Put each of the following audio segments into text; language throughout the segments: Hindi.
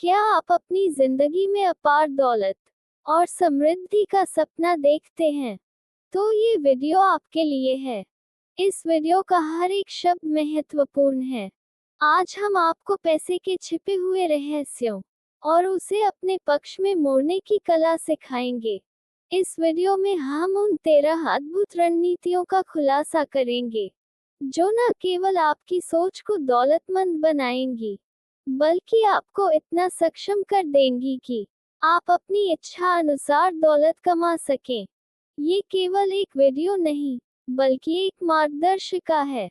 क्या आप अपनी जिंदगी में अपार दौलत और समृद्धि का सपना देखते हैं? तो ये वीडियो आपके लिए है। इस वीडियो का हर एक शब्द महत्वपूर्ण है। आज हम आपको पैसे के छिपे हुए रहस्यों और उसे अपने पक्ष में मोड़ने की कला सिखाएंगे। इस वीडियो में हम उन 13 अद्भुत रणनीतियों का खुलासा करेंगे जो न केवल आपकी सोच को दौलतमंद बनाएंगी बल्कि आपको इतना सक्षम कर देंगी कि आप अपनी इच्छा अनुसार दौलत कमा सकें। ये केवल एक वीडियो नहीं बल्कि एक मार्गदर्शिका है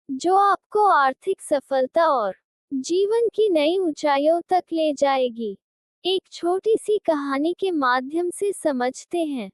जो आपको आर्थिक सफलता और जीवन की नई ऊंचाइयों तक ले जाएगी। एक छोटी सी कहानी के माध्यम से समझते हैं।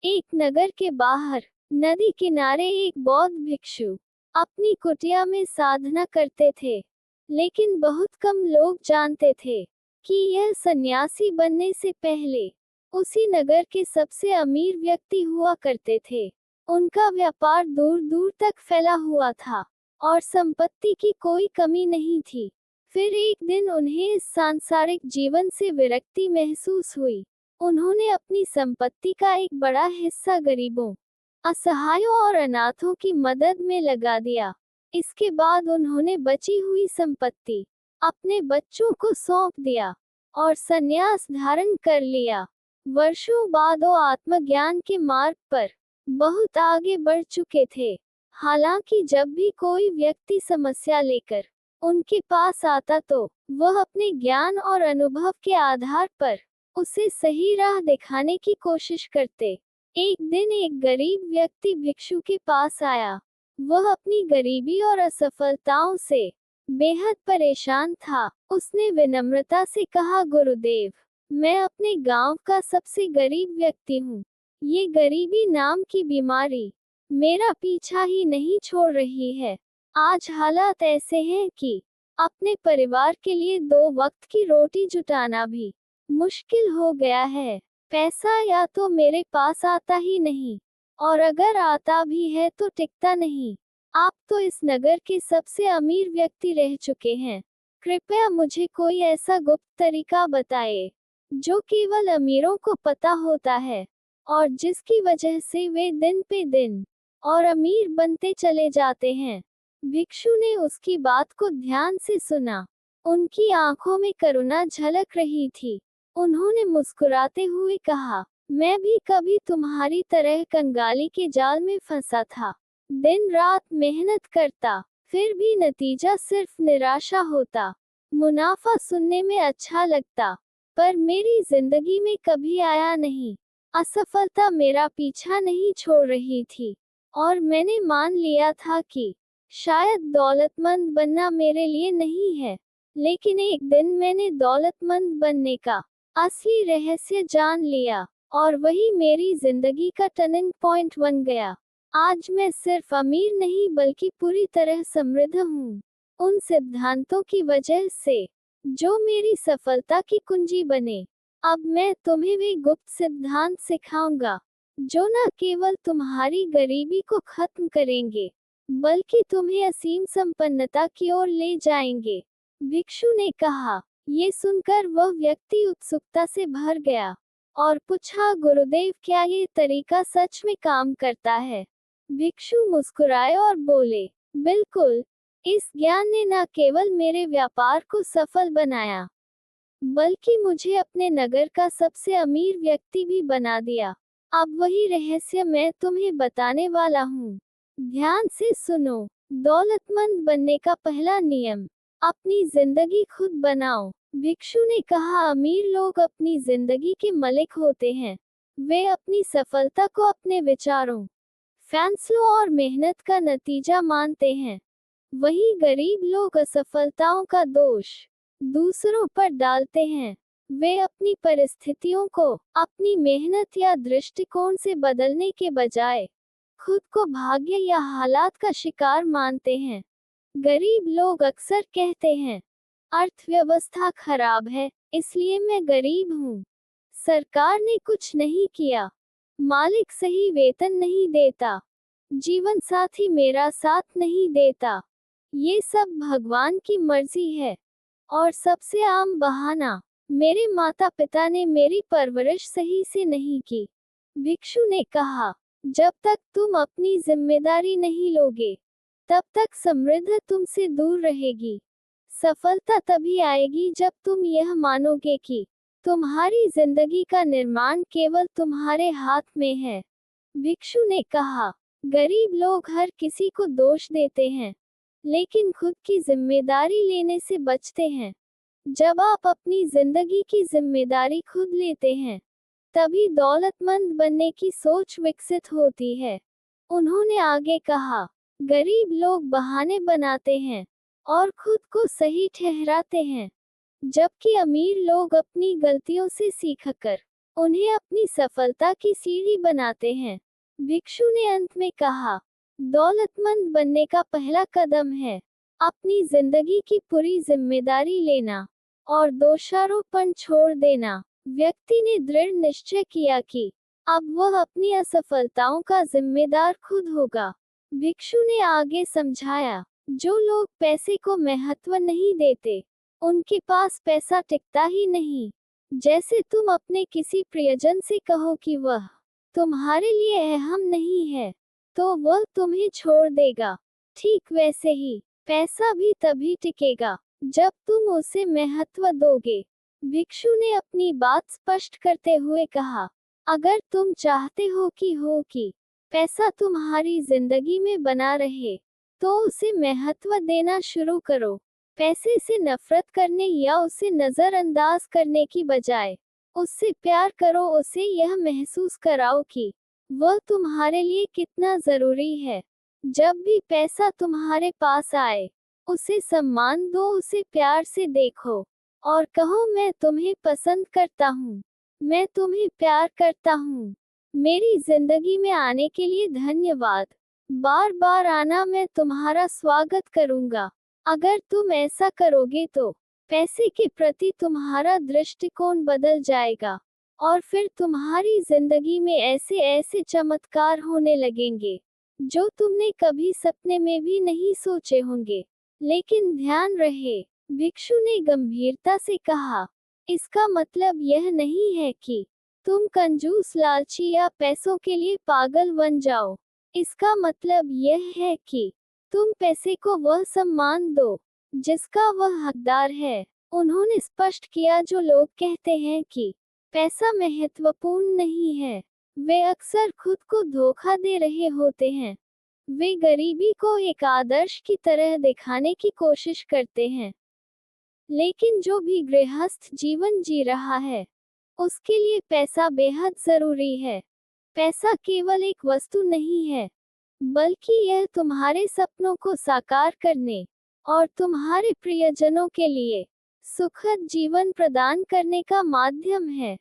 एक नगर के बाहर नदी किनारे एक बौद्ध भिक्षु अपनी कुटिया में साधना करते थे, लेकिन बहुत कम लोग जानते थे कि यह सन्यासी बनने से पहले उसी नगर के सबसे अमीर व्यक्ति हुआ करते थे। उनका व्यापार दूर दूर तक फैला हुआ था और संपत्ति की कोई कमी नहीं थी। फिर एक दिन उन्हें इस सांसारिक जीवन से विरक्ति महसूस हुई। उन्होंने अपनी संपत्ति का एक बड़ा हिस्सा गरीबों, असहायों और अनाथों की मदद में लगा दिया। इसके बाद उन्होंने बची हुई संपत्ति अपने बच्चों को सौंप दिया और संन्यास धारण कर लिया। वर्षों बाद वो आत्मज्ञान के मार्ग पर बहुत आगे बढ़ चुके थे। हालांकि जब भी कोई व्यक्ति समस्या लेकर उनके पास आता तो वह अपने ज्ञान और अनुभव के आधार पर उसे सही राह दिखाने की कोशिश करते। एक दिन एक गरीब व्यक्ति भिक्षु के पास आया। वह अपनी गरीबी और असफलताओं से बेहद परेशान था। उसने विनम्रता से कहा, गुरुदेव, मैं अपने गांव का सबसे गरीब व्यक्ति हूँ। ये गरीबी नाम की बीमारी मेरा पीछा ही नहीं छोड़ रही है। आज हालात ऐसे हैं कि अपने परिवार के लिए 2 वक्त की रोटी जुटाना भी मुश्किल हो गया है। पैसा या तो मेरे पास आता ही नहीं और अगर आता भी है तो टिकता नहीं। आप तो इस नगर के सबसे अमीर व्यक्ति रह चुके हैं। कृपया मुझे कोई ऐसा गुप्त तरीका बताएं जो केवल अमीरों को पता होता है और जिसकी वजह से वे दिन पे दिन और अमीर बनते चले जाते हैं। भिक्षु ने उसकी बात को ध्यान से सुना। उनकी आंखों में करुणा झलक रही थी। उन्होंने मुस्कुराते हुए कहा, मैं भी कभी तुम्हारी तरह कंगाली के जाल में फंसा था। दिन रात मेहनत करता, फिर भी नतीजा सिर्फ निराशा होता। मुनाफा सुनने में अच्छा लगता, पर मेरी जिंदगी में कभी आया नहीं। असफलता मेरा पीछा नहीं छोड़ रही थी और मैंने मान लिया था कि शायद दौलतमंद बनना मेरे लिए नहीं है। लेकिन एक दिन मैंने दौलतमंद बनने का असली रहस्य जान लिया और वही मेरी जिंदगी का टर्निंग पॉइंट बन गया। आज मैं सिर्फ अमीर नहीं बल्कि पूरी तरह समृद्ध हूँ, उन सिद्धांतों की वजह से जो मेरी सफलता की कुंजी बने। अब मैं तुम्हें वे गुप्त सिद्धांत सिखाऊंगा जो न केवल तुम्हारी गरीबी को खत्म करेंगे बल्कि तुम्हें असीम संपन्नता की ओर ले जाएंगे। भिक्षु ने कहा। ये सुनकर वह व्यक्ति उत्सुकता से भर गया और पूछा, गुरुदेव, क्या ये तरीका सच में काम करता है? भिक्षु मुस्कुराए और बोले, बिल्कुल। इस ज्ञान ने न केवल मेरे व्यापार को सफल बनाया बल्कि मुझे अपने नगर का सबसे अमीर व्यक्ति भी बना दिया। अब वही रहस्य मैं तुम्हें बताने वाला हूँ। ध्यान से सुनो। दौलतमंद बनने का पहला नियम, अपनी जिंदगी खुद बनाओ। भिक्षु ने कहा, अमीर लोग अपनी जिंदगी के मालिक होते हैं। वे अपनी सफलता को अपने विचारों, फैसलों और मेहनत का नतीजा मानते हैं। वहीं गरीब लोग असफलताओं का दोष दूसरों पर डालते हैं। वे अपनी परिस्थितियों को अपनी मेहनत या दृष्टिकोण से बदलने के बजाय खुद को भाग्य या हालात का शिकार मानते हैं। गरीब लोग अक्सर कहते हैं, अर्थव्यवस्था खराब है इसलिए मैं गरीब हूँ। सरकार ने कुछ नहीं किया, मालिक सही वेतन नहीं देता, जीवन साथी मेरा साथ नहीं देता। ये सब भगवान की मर्जी है। और सबसे आम बहाना, मेरे माता पिता ने मेरी परवरिश सही से नहीं की। भिक्षु ने कहा, जब तक तुम अपनी जिम्मेदारी नहीं लोगे, तब तक समृद्धि तुमसे दूर रहेगी। सफलता तभी आएगी जब तुम यह मानोगे कि तुम्हारी जिंदगी का निर्माण केवल तुम्हारे हाथ में है। भिक्षु ने कहा, गरीब लोग हर किसी को दोष देते हैं, लेकिन खुद की जिम्मेदारी लेने से बचते हैं। जब आप अपनी जिंदगी की जिम्मेदारी खुद लेते हैं, तभी दौलतमंद बनने की सोच विकसित होती है। उन्होंने आगे कहा, गरीब लोग बहाने बनाते हैं और खुद को सही ठहराते हैं, जबकि अमीर लोग अपनी गलतियों से सीखकर उन्हें अपनी सफलता की सीढ़ी बनाते हैं। भिक्षु ने अंत में कहा, दौलतमंद बनने का पहला कदम है अपनी जिंदगी की पूरी जिम्मेदारी लेना और दोषारोपण छोड़ देना। व्यक्ति ने दृढ़ निश्चय किया कि अब वह अपनी असफलताओं का जिम्मेदार खुद होगा। भिक्षु ने आगे समझाया, जो लोग पैसे को महत्व नहीं देते, उनके पास पैसा टिकता ही नहीं। जैसे तुम अपने किसी प्रियजन से कहो कि वह तुम्हारे लिए अहम नहीं है, तो वह तुम्हें छोड़ देगा। ठीक वैसे ही पैसा भी तभी टिकेगा जब तुम उसे महत्व दोगे। भिक्षु ने अपनी बात स्पष्ट करते हुए कहा, अगर तुम चाहते हो कि पैसा तुम्हारी जिंदगी में बना रहे, तो उसे महत्व देना शुरू करो। पैसे से नफरत करने या उसे नजरअंदाज करने की बजाय उससे प्यार करो। उसे यह महसूस कराओ कि वह तुम्हारे लिए कितना जरूरी है। जब भी पैसा तुम्हारे पास आए, उसे सम्मान दो, उसे प्यार से देखो और कहो, मैं तुम्हें पसंद करता हूँ, मैं तुम्हें प्यार करता हूँ। मेरी जिंदगी में आने के लिए धन्यवाद। बार बार आना, मैं तुम्हारा स्वागत करूँगा। अगर तुम ऐसा करोगे तो पैसे के प्रति तुम्हारा दृष्टिकोण बदल जाएगा और फिर तुम्हारी जिंदगी में ऐसे ऐसे चमत्कार होने लगेंगे जो तुमने कभी सपने में भी नहीं सोचे होंगे। लेकिन ध्यान रहे, भिक्षु ने गंभीरता से कहा, इसका मतलब यह नहीं है कि तुम कंजूस, लालची या पैसों के लिए पागल बन जाओ। इसका मतलब यह है कि तुम पैसे को वह सम्मान दो जिसका वह हकदार है। उन्होंने स्पष्ट किया, जो लोग कहते हैं कि पैसा महत्वपूर्ण नहीं है, वे अक्सर खुद को धोखा दे रहे होते हैं। वे गरीबी को एक आदर्श की तरह दिखाने की कोशिश करते हैं, लेकिन जो भी गृहस्थ जीवन जी रहा है, उसके लिए पैसा बेहद जरूरी है। पैसा केवल एक वस्तु नहीं है, बल्कि यह तुम्हारे सपनों को साकार करने और तुम्हारे प्रियजनों के लिए सुखद जीवन प्रदान करने का माध्यम है।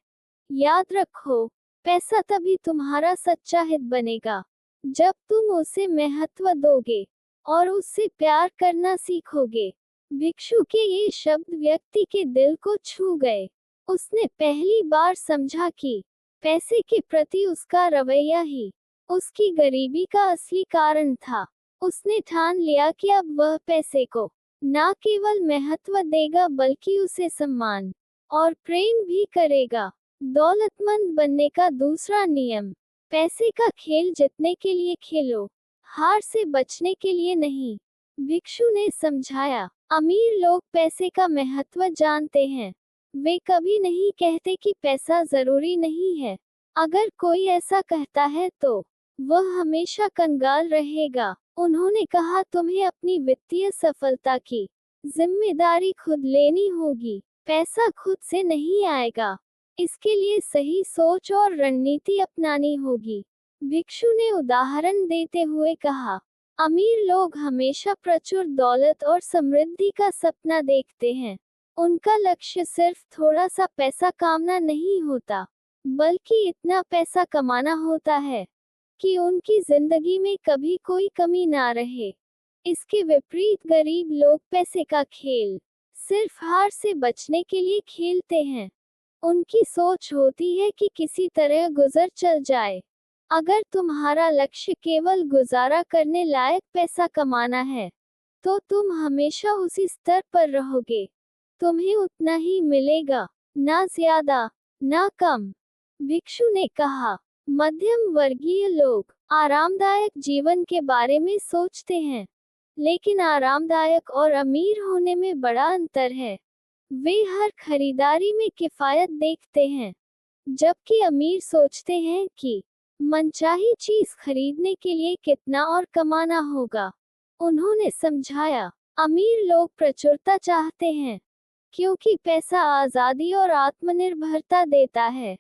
याद रखो, पैसा तभी तुम्हारा सच्चा हित बनेगा जब तुम उसे महत्व दोगे और उससे प्यार करना सीखोगे। भिक्षु के ये शब्द व्यक्ति के दिल को छू गए। उसने पहली बार समझा कि पैसे के प्रति उसका रवैया ही उसकी गरीबी का असली कारण था। उसने ठान लिया कि अब वह पैसे को न केवल महत्व देगा, बल्कि उसे सम्मान और प्रेम भी करेगा। दौलतमंद बनने का दूसरा नियम, पैसे का खेल जीतने के लिए खेलो, हार से बचने के लिए नहीं। भिक्षु ने समझाया, अमीर लोग पैसे का महत्व जानते हैं। वे कभी नहीं कहते कि पैसा जरूरी नहीं है। अगर कोई ऐसा कहता है तो वह हमेशा कंगाल रहेगा। उन्होंने कहा, तुम्हें अपनी वित्तीय सफलता की जिम्मेदारी खुद लेनी होगी। पैसा खुद से नहीं आएगा, इसके लिए सही सोच और रणनीति अपनानी होगी। भिक्षु ने उदाहरण देते हुए कहा, अमीर लोग हमेशा प्रचुर दौलत और समृद्धि का सपना देखते हैं। उनका लक्ष्य सिर्फ थोड़ा सा पैसा कमाना नहीं होता, बल्कि इतना पैसा कमाना होता है कि उनकी जिंदगी में कभी कोई कमी ना रहे। इसके विपरीत गरीब लोग पैसे का खेल सिर्फ हार से बचने के लिए खेलते हैं। उनकी सोच होती है कि किसी तरह गुजर चल जाए। अगर तुम्हारा लक्ष्य केवल गुजारा करने लायक पैसा कमाना है, तो तुम हमेशा उसी स्तर पर रहोगे। तुम्हें उतना ही मिलेगा ना ज्यादा ना कम। भिक्षु ने कहा, मध्यम वर्गीय लोग आरामदायक जीवन के बारे में सोचते हैं, लेकिन आरामदायक और अमीर होने में बड़ा अंतर है। वे हर खरीदारी में किफायत देखते हैं, जबकि अमीर सोचते हैं कि मनचाही चीज खरीदने के लिए कितना और कमाना होगा। उन्होंने समझाया, अमीर लोग प्रचुरता चाहते हैं, क्योंकि पैसा आजादी और आत्मनिर्भरता देता है।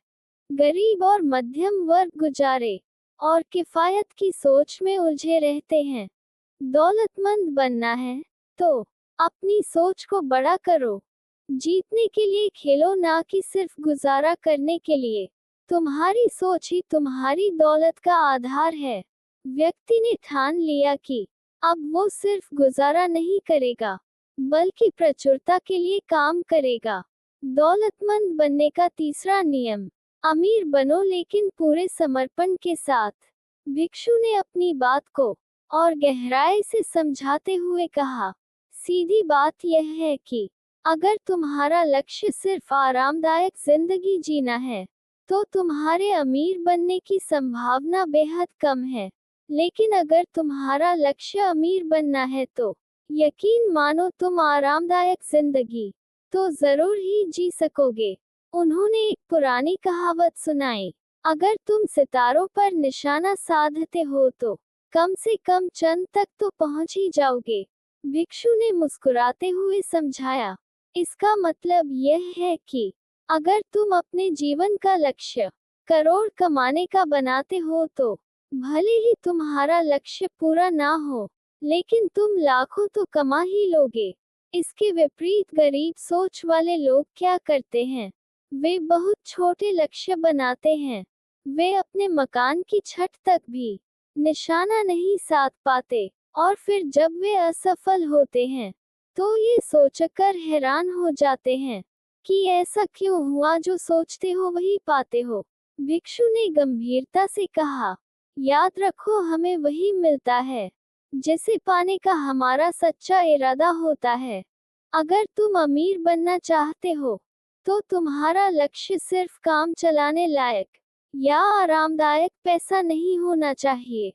गरीब और मध्यम वर्ग गुजारे और किफायत की सोच में उलझे रहते हैं। दौलतमंद बनना है तो अपनी सोच को बड़ा करो। जीतने के लिए खेलो, ना कि सिर्फ गुजारा करने के लिए। तुम्हारी सोच ही तुम्हारी दौलत का आधार है। व्यक्ति ने ठान लिया कि अब वो सिर्फ गुजारा नहीं करेगा, बल्कि प्रचुरता के लिए काम करेगा। दौलतमंद बनने का तीसरा नियम, अमीर बनो लेकिन पूरे समर्पण के साथ। भिक्षु ने अपनी बात को और गहराई से समझाते हुए कहा, सीधी बात यह है कि अगर तुम्हारा लक्ष्य सिर्फ आरामदायक जिंदगी जीना है, तो तुम्हारे अमीर बनने की संभावना बेहद कम है। लेकिन अगर तुम्हारा लक्ष्य अमीर बनना है तो यकीन मानो तुम आरामदायक जिंदगी तो जरूर ही जी सकोगे। उन्होंने एक पुरानी कहावत सुनाई, अगर तुम सितारों पर निशाना साधते हो तो कम से कम चंद तक तो पहुंच ही जाओगे। भिक्षु ने मुस्कुराते हुए समझाया, इसका मतलब यह है कि अगर तुम अपने जीवन का लक्ष्य करोड़ कमाने का बनाते हो तो भले ही तुम्हारा लक्ष्य पूरा ना हो, लेकिन तुम लाखों तो कमा ही लोगे। इसके विपरीत गरीब सोच वाले लोग क्या करते हैं? वे बहुत छोटे लक्ष्य बनाते हैं। वे अपने मकान की छत तक भी निशाना नहीं साध पाते, और फिर जब वे असफल होते हैं तो ये सोचकर हैरान हो जाते हैं कि ऐसा क्यों हुआ, जो सोचते हो वही पाते हो। भिक्षु ने गंभीरता से कहा, याद रखो, हमें वही मिलता है जिसे पाने का हमारा सच्चा इरादा होता है। अगर तुम अमीर बनना चाहते हो तो तुम्हारा लक्ष्य सिर्फ काम चलाने लायक या आरामदायक पैसा नहीं होना चाहिए।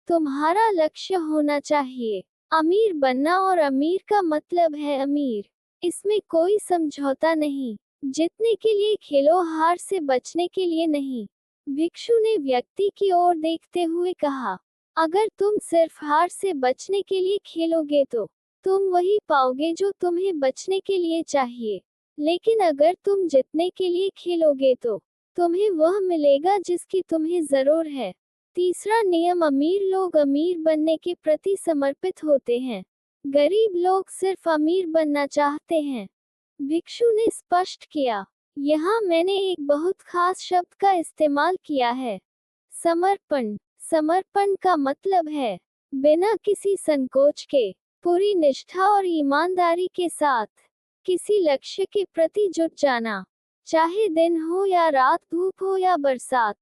तुम्हारा लक्ष्य होना चाहिए अमीर बनना, और अमीर का मतलब है अमीर। इसमें कोई समझौता नहीं। जीतने के लिए खेलो, हार से बचने के लिए नहीं। भिक्षु ने व्यक्ति की ओर देखते हुए कहा, अगर तुम सिर्फ हार से बचने के लिए खेलोगे तो तुम वही पाओगे जो तुम्हें बचने के लिए चाहिए। लेकिन अगर तुम जीतने के लिए खेलोगे तो तुम्हें वह मिलेगा जिसकी तुम्हें जरूर है। तीसरा नियम, अमीर लोग अमीर बनने के प्रति समर्पित होते हैं। गरीब लोग सिर्फ अमीर बनना चाहते हैं। भिक्षु ने स्पष्ट किया, यहाँ मैंने एक बहुत खास शब्द का इस्तेमाल किया है, समर्पण। समर्पण का मतलब है बिना किसी संकोच के, पूरी निष्ठा और ईमानदारी के साथ किसी लक्ष्य के प्रति जुट जाना। चाहे दिन हो या रात, धूप हो या बरसात,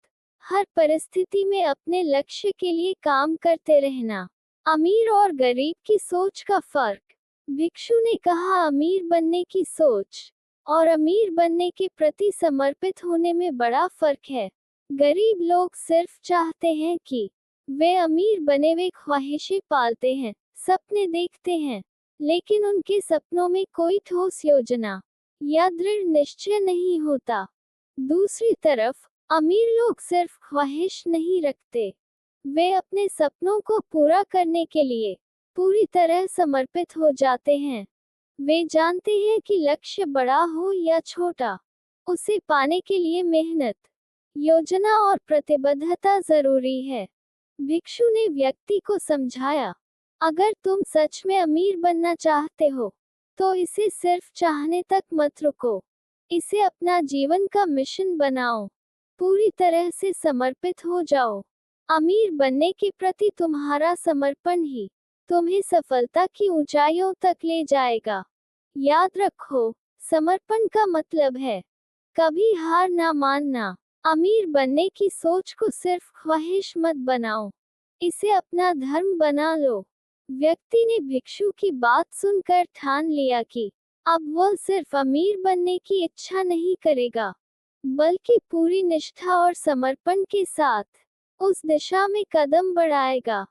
हर परिस्थिति में अपने लक्ष्य के लिए काम करते रहना। अमीर और गरीब की सोच का फर्क। भिक्षु ने कहा, अमीर बनने की सोच और अमीर बनने के प्रति समर्पित होने में बड़ा फर्क है। गरीब लोग सिर्फ चाहते हैं कि वे अमीर बने, वे ख्वाहिशें पालते हैं, सपने देखते हैं, लेकिन उनके सपनों में कोई ठोस योजना या दृढ़ निश्चय नहीं होता। दूसरी तरफ अमीर लोग सिर्फ ख्वाहिश नहीं रखते, वे अपने सपनों को पूरा करने के लिए पूरी तरह समर्पित हो जाते हैं। वे जानते हैं कि लक्ष्य बड़ा हो या छोटा, उसे पाने के लिए मेहनत, योजना और प्रतिबद्धता जरूरी है। भिक्षु ने व्यक्ति को समझाया, अगर तुम सच में अमीर बनना चाहते हो तो इसे सिर्फ चाहने तक मत रुको, इसे अपना जीवन का मिशन बनाओ, पूरी तरह से समर्पित हो जाओ। अमीर बनने के प्रति तुम्हारा समर्पण ही तुम्हें सफलता की ऊंचाइयों तक ले जाएगा। याद रखो, समर्पण का मतलब है कभी हार ना मानना। अमीर बनने की सोच को सिर्फ ख्वाहिश मत बनाओ, इसे अपना धर्म बना लो। व्यक्ति ने भिक्षु की बात सुनकर ठान लिया कि अब वह सिर्फ अमीर बनने की इच्छा नहीं करेगा, बल्कि पूरी निष्ठा और समर्पण के साथ उस दिशा में कदम बढ़ाएगा।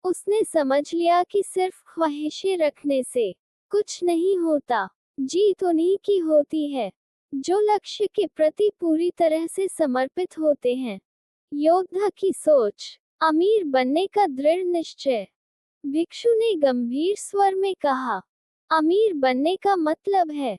उसने समझ लिया कि सिर्फ ख्वाहिशें रखने से कुछ नहीं होता। जीत उन्हीं की होती है जो लक्ष्य के प्रति पूरी तरह से समर्पित होते हैं। योद्धा की सोच, अमीर बनने का दृढ़ निश्चय। भिक्षु ने गंभीर स्वर में कहा, अमीर बनने का मतलब है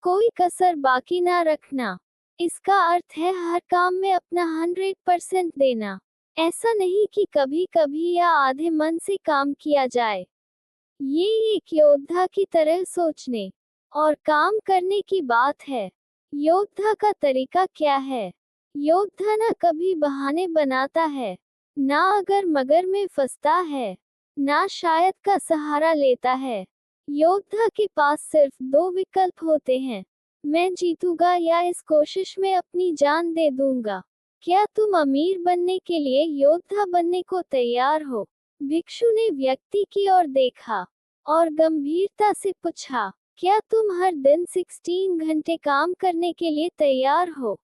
कोई कसर बाकी ना रखना। इसका अर्थ है हर काम में अपना 100% देना। ऐसा नहीं कि कभी कभी या आधे मन से काम किया जाए। ये एक योद्धा की तरह सोचने और काम करने की बात है। योद्धा का तरीका क्या है? योद्धा ना कभी बहाने बनाता है, ना अगर मगर में फंसता है, ना शायद का सहारा लेता है। योद्धा के पास सिर्फ दो विकल्प होते हैं, मैं जीतूंगा या इस कोशिश में अपनी जान दे दूंगा। क्या तुम अमीर बनने के लिए योद्धा बनने को तैयार हो? भिक्षु ने व्यक्ति की ओर देखा और गंभीरता से पूछा, क्या तुम हर दिन 16 घंटे काम करने के लिए तैयार हो?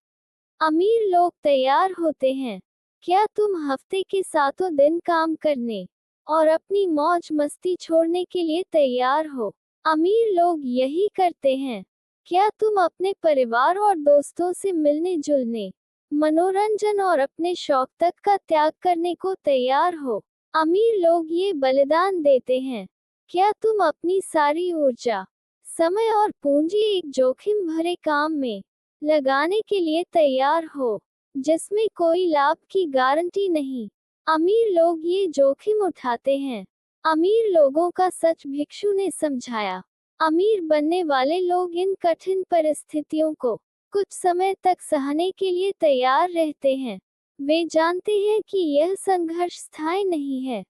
अमीर लोग तैयार होते हैं। क्या तुम हफ्ते के 7 दिन काम करने और अपनी मौज मस्ती छोड़ने के लिए तैयार हो? अमीर लोग यही करते हैं। क्या तुम अपने परिवार और दोस्तों से मिलने जुलने, मनोरंजन और अपने शौक तक का त्याग करने को तैयार हो? अमीर लोग ये बलिदान देते हैं। क्या तुम अपनी सारी ऊर्जा, समय और पूंजी एक जोखिम भरे काम में लगाने के लिए तैयार हो, जिसमें कोई लाभ की गारंटी नहीं? अमीर लोग ये जोखिम उठाते हैं। अमीर लोगों का सच भिक्षु ने समझाया। अमीर बनने वाले लोग इन कठिन परिस्थितियों को कुछ समय तक सहने के लिए तैयार रहते हैं। वे जानते हैं कि यह संघर्ष स्थायी नहीं है,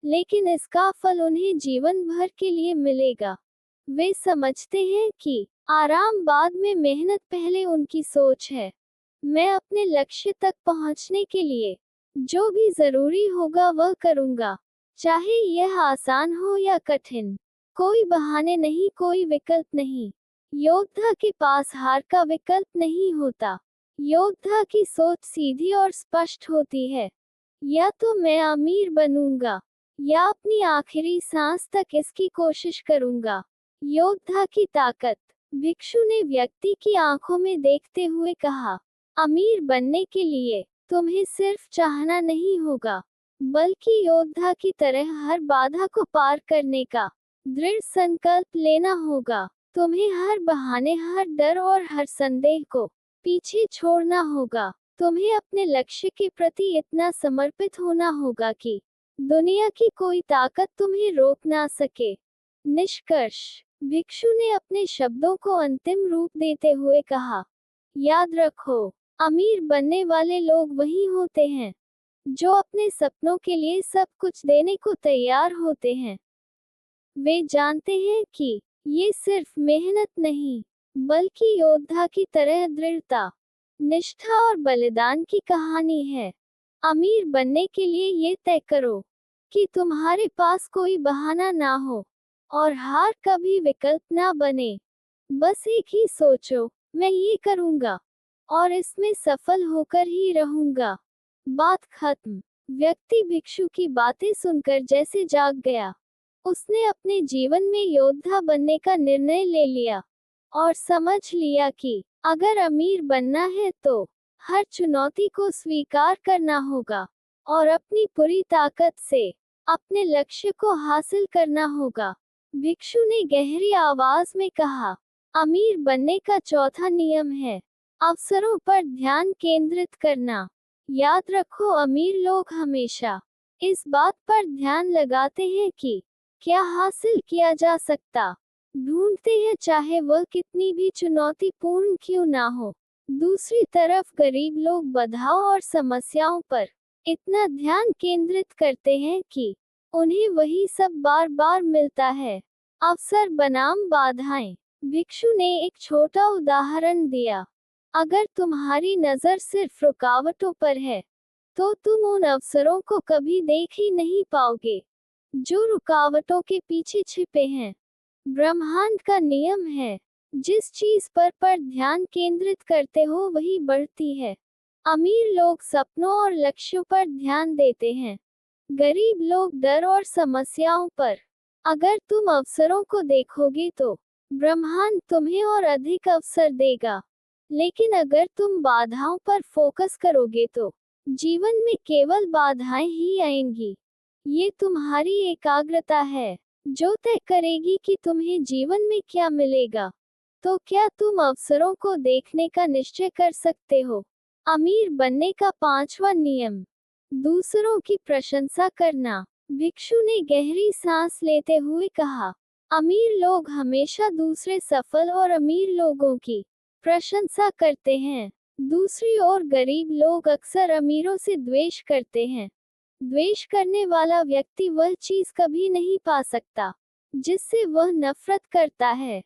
लेकिन इसका फल उन्हें जीवन भर के लिए मिलेगा। वे समझते हैं कि आराम बाद में, मेहनत पहले उनकी सोच है। मैं अपने लक्ष्य तक पहुंचने के लिए जो भी जरूरी होगा वह करूंगा, चाहे यह आसान हो या कठिन। कोई बहाने नहीं, कोई विकल्प नहीं। योद्धा के पास हार का विकल्प नहीं होता। योद्धा की सोच सीधी और स्पष्ट होती है, या तो मैं अमीर बनूंगा या अपनी आखिरी सांस तक इसकी कोशिश करूंगा। योद्धा की ताकत। भिक्षु ने व्यक्ति की आंखों में देखते हुए कहा, अमीर बनने के लिए तुम्हें सिर्फ चाहना नहीं होगा, बल्कि योद्धा की तरह हर बाधा को पार करने का दृढ़ संकल्प लेना होगा। तुम्हें हर बहाने, हर डर और हर संदेह को पीछे छोड़ना होगा। तुम्हें अपने लक्ष्य के प्रति इतना समर्पित होना होगा कि दुनिया की कोई ताकत तुम्हें रोक ना सके। निष्कर्ष। भिक्षु ने अपने शब्दों को अंतिम रूप देते हुए कहा, याद रखो, अमीर बनने वाले लोग वही होते हैं जो अपने सपनों के लिए सब कुछ देने को तैयार होते हैं। वे जानते हैं कि ये सिर्फ मेहनत नहीं, बल्कि योद्धा की तरह दृढ़ता, निष्ठा और बलिदान की कहानी है। अमीर बनने के लिए ये तय करो कि तुम्हारे पास कोई बहाना ना हो और हार कभी विकल्प ना बने। बस एक ही सोचो, मैं ये करूंगा और इसमें सफल होकर ही रहूंगा। बात खत्म। व्यक्ति भिक्षु की बातें सुनकर जैसे जाग गया। उसने अपने जीवन में योद्धा बनने का निर्णय ले लिया और समझ लिया कि अगर अमीर बनना है तो हर चुनौती को स्वीकार करना होगा और अपनी पूरी ताकत से अपने लक्ष्य को हासिल करना होगा। भिक्षु ने गहरी आवाज में कहा, अमीर बनने का चौथा नियम है अवसरों पर ध्यान केंद्रित करना। याद रखो, अमीर लोग हमेशा इस बात पर ध्यान लगाते हैं कि क्या हासिल किया जा सकता, ढूंढते हैं चाहे वह कितनी भी चुनौतीपूर्ण क्यों ना हो। दूसरी तरफ गरीब लोग बाधाओं और समस्याओं पर इतना ध्यान केंद्रित करते हैं कि उन्हें वही सब बार बार मिलता है, अवसर बनाम बाधाएं। भिक्षु ने एक छोटा उदाहरण दिया। अगर तुम्हारी नजर सिर्फ रुकावटों पर है, तो तुम उन अवसरों को कभी देख ही नहीं पाओगे जो रुकावटों के पीछे छिपे हैं। ब्रह्मांड का नियम है, जिस चीज पर ध्यान केंद्रित करते हो वही बढ़ती है। अमीर लोग सपनों और लक्ष्यों पर ध्यान देते हैं, गरीब लोग डर और समस्याओं पर। अगर तुम अवसरों को देखोगे तो ब्रह्मांड तुम्हें और अधिक अवसर देगा, लेकिन अगर तुम बाधाओं पर फोकस करोगे तो जीवन में केवल बाधाएं ही आएंगी। ये तुम्हारी एकाग्रता है जो तय करेगी कि तुम्हें जीवन में क्या मिलेगा। तो क्या तुम अवसरों को देखने का निश्चय कर सकते हो? अमीर बनने का पांचवा नियम, दूसरों की प्रशंसा करना। भिक्षु ने गहरी सांस लेते हुए कहा, अमीर लोग हमेशा दूसरे सफल और अमीर लोगों की प्रशंसा करते हैं। दूसरी ओर गरीब लोग अक्सर अमीरों से द्वेष करते हैं। द्वेष करने वाला व्यक्ति वह चीज कभी नहीं पा सकता जिससे वह नफरत करता है।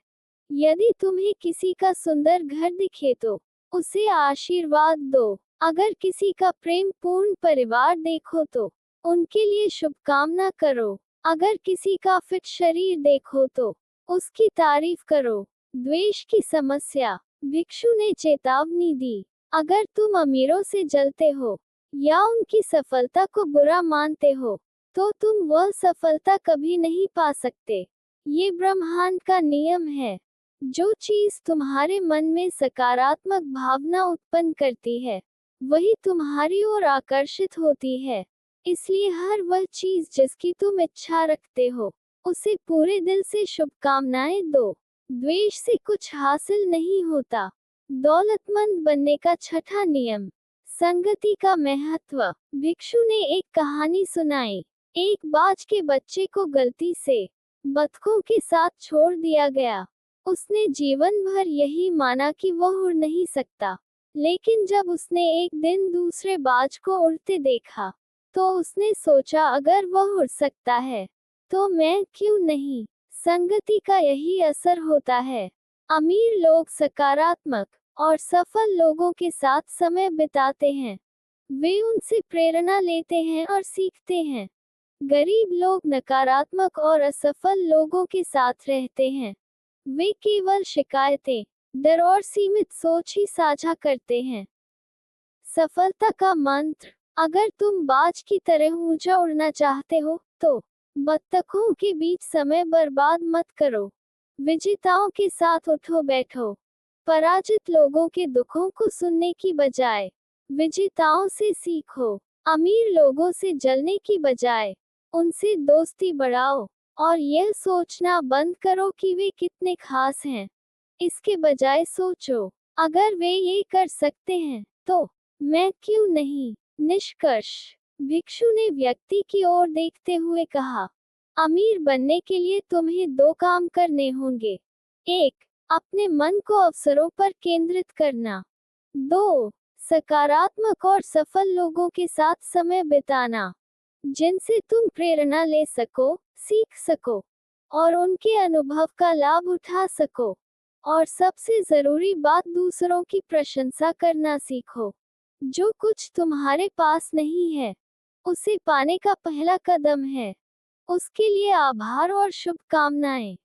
यदि तुम्हें किसी का सुंदर घर दिखे तो उसे आशीर्वाद दो। अगर किसी का प्रेम पूर्ण परिवार देखो तो उनके लिए शुभकामना करो। अगर किसी का फिट शरीर देखो तो उसकी तारीफ करो। द्वेष की समस्या, भिक्षु ने चेतावनी दी, अगर तुम अमीरों से जलते हो या उनकी सफलता को बुरा मानते हो तो तुम वह सफलता कभी नहीं पा सकते। ये ब्रह्मांड का नियम है। जो चीज तुम्हारे मन में सकारात्मक भावना उत्पन्न करती है वही तुम्हारी ओर आकर्षित होती है। इसलिए हर वह चीज जिसकी तुम इच्छा रखते हो उसे पूरे दिल से शुभकामनाएं दो। द्वेष से कुछ हासिल नहीं होता। दौलतमंद बनने का छठा नियम, संगति का महत्व। भिक्षु ने एक कहानी सुनाई। एक बाज के बच्चे को गलती से बतखों के साथ छोड़ दिया गया। उसने जीवन भर यही माना कि वह उड़ नहीं सकता, लेकिन जब उसने एक दिन दूसरे बाज को उड़ते देखा तो उसने सोचा अगर वह उड़ सकता है तो मैं क्यों नहीं। संगति का यही असर होता है। अमीर लोग सकारात्मक और सफल लोगों के साथ समय बिताते हैं। वे उनसे प्रेरणा लेते हैं और सीखते हैं। गरीब लोग नकारात्मक और असफल लोगों के साथ रहते हैं। वे केवल शिकायतें, डर और सीमित सोच ही साझा करते हैं। सफलता का मंत्र, अगर तुम बाज की तरह ऊंचा उड़ना चाहते हो तो बत्तखों के बीच समय बर्बाद मत करो। विजेताओं के साथ उठो बैठो। पराजित लोगों के दुखों को सुनने की बजाय विजेताओं से सीखो। अमीर लोगों से जलने की बजाय उनसे दोस्ती बढ़ाओ और यह सोचना बंद करो कि वे कितने खास हैं। इसके बजाय सोचो, अगर वे ये कर सकते हैं तो मैं क्यों नहीं। निष्कर्ष, भिक्षु ने व्यक्ति की ओर देखते हुए कहा, अमीर बनने के लिए तुम्हें दो काम करने होंगे। 1. अपने मन को अवसरों पर केंद्रित करना। 2. सकारात्मक और सफल लोगों के साथ समय बिताना जिनसे तुम प्रेरणा ले सको, सीख सको और उनके अनुभव का लाभ उठा सको। और सबसे जरूरी बात, दूसरों की प्रशंसा करना सीखो। जो कुछ तुम्हारे पास नहीं है उसे पाने का पहला कदम है। उसके लिए आभार और शुभकामनाएं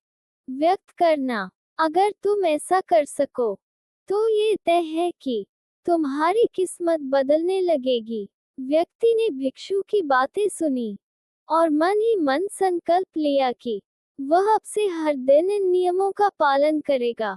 व्यक्त करना। अगर तुम ऐसा कर सको तो ये तय है कि तुम्हारी किस्मत बदलने लगेगी। व्यक्ति ने भिक्षु की बातें सुनी और मन ही मन संकल्प लिया कि वह अब से हर दिन इन नियमों का पालन करेगा।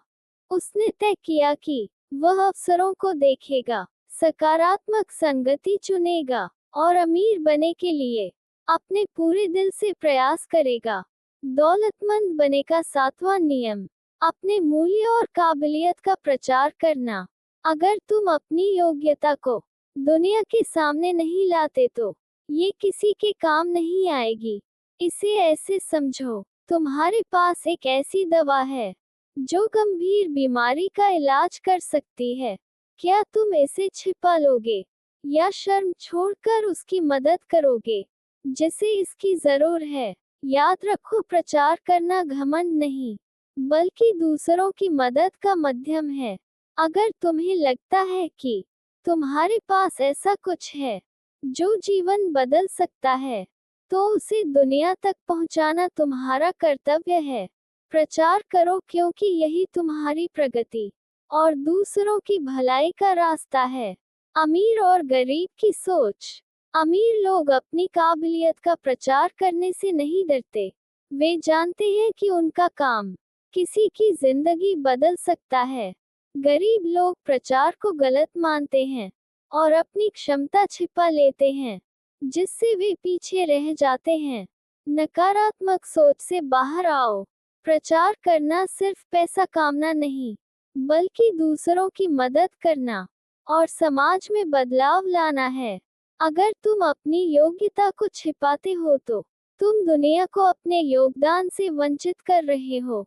उसने तय किया कि वह अवसरों को देखेगा, सकारात्मक संगति चुनेगा और अमीर बनने के लिए अपने पूरे दिल से प्रयास करेगा। दौलतमंद बनने का सातवां नियम, अपने मूल्य और काबिलियत का प्रचार करना। अगर तुम अपनी योग्यता को दुनिया के सामने नहीं लाते तो ये किसी के काम नहीं आएगी। इसे ऐसे समझो, तुम्हारे पास एक ऐसी दवा है जो गंभीर बीमारी का इलाज कर सकती है। क्या तुम इसे छिपा लोगे या शर्म छोड़कर उसकी मदद करोगे जिसे इसकी जरूर है? याद रखो, प्रचार करना घमंड नहीं बल्कि दूसरों की मदद का माध्यम है। अगर तुम्हें लगता है कि तुम्हारे पास ऐसा कुछ है जो जीवन बदल सकता है तो उसे दुनिया तक पहुंचाना तुम्हारा कर्तव्य है। प्रचार करो क्योंकि यही तुम्हारी प्रगति और दूसरों की भलाई का रास्ता है। अमीर और गरीब की सोच। अमीर लोग अपनी काबिलियत का प्रचार करने से नहीं डरते। वे जानते हैं कि उनका काम किसी की जिंदगी बदल सकता है। गरीब लोग प्रचार को गलत मानते हैं और अपनी क्षमता छिपा लेते हैं, जिससे वे पीछे रह जाते हैं। नकारात्मक सोच से बाहर आओ। प्रचार करना सिर्फ पैसा कामना नहीं, बल्कि दूसरों की मदद करना और समाज में बदलाव लाना है। अगर तुम अपनी योग्यता को छिपाते हो तो तुम दुनिया को अपने योगदान से वंचित कर रहे हो।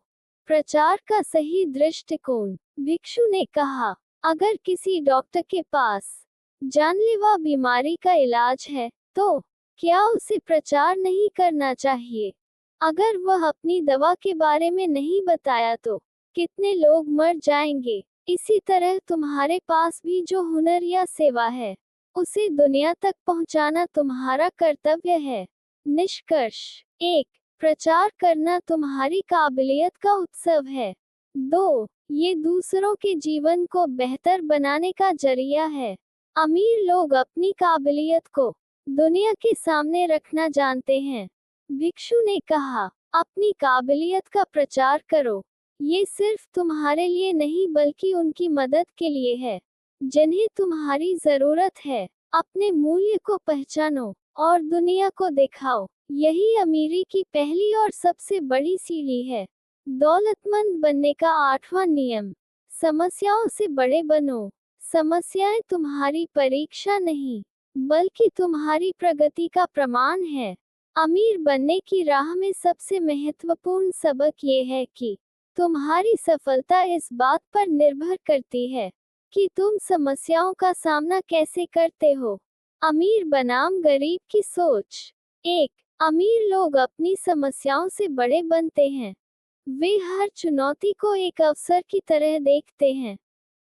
प्रचार का सही दृष्टिकोण। भिक्षु ने कहा, अगर किसी डॉक्टर के पास जानलेवा बीमारी का इलाज है, तो क्या उसे प्रचार नहीं करना चाहिए? अगर वह अपनी दवा के बारे में नहीं बताया तो कितने लोग मर जाएंगे? इसी तरह तुम्हारे पास भी जो हुनर या सेवा है, उसे दुनिया तक पहुंचाना तुम्हारा कर्तव्य है। निष्कर्ष। 1. प्रचार करना तुम्हारी काबिलियत का उत्सव है। 2. ये दूसरों के जीवन को बेहतर बनाने का जरिया है। अमीर लोग अपनी काबिलियत को दुनिया के सामने रखना जानते हैं। भिक्षु ने कहा, अपनी काबिलियत का प्रचार करो। ये सिर्फ तुम्हारे लिए नहीं बल्कि उनकी मदद के लिए है, जिन्हें तुम्हारी जरूरत है। अपने मूल्य को पहचानो और दुनिया को दिखाओ। यही अमीरी की पहली और सबसे बड़ी सीढ़ी है। दौलतमंद बनने का 8वां नियम। समस्याओं से बड़े बनो। समस्याएं तुम्हारी परीक्षा नहीं, बल्कि तुम्हारी प्रगति का प्रमाण है। अमीर बनने की राह में सबसे महत्वपूर्ण सबक ये है कि तुम्हारी सफलता इस बात पर निर्भर करती है कि तुम समस्याओं का सामना कैसे करते हो। अमीर बनाम गरीब की सोच। 1. अमीर लोग अपनी समस्याओं से बड़े बनते हैं। वे हर चुनौती को एक अवसर की तरह देखते हैं।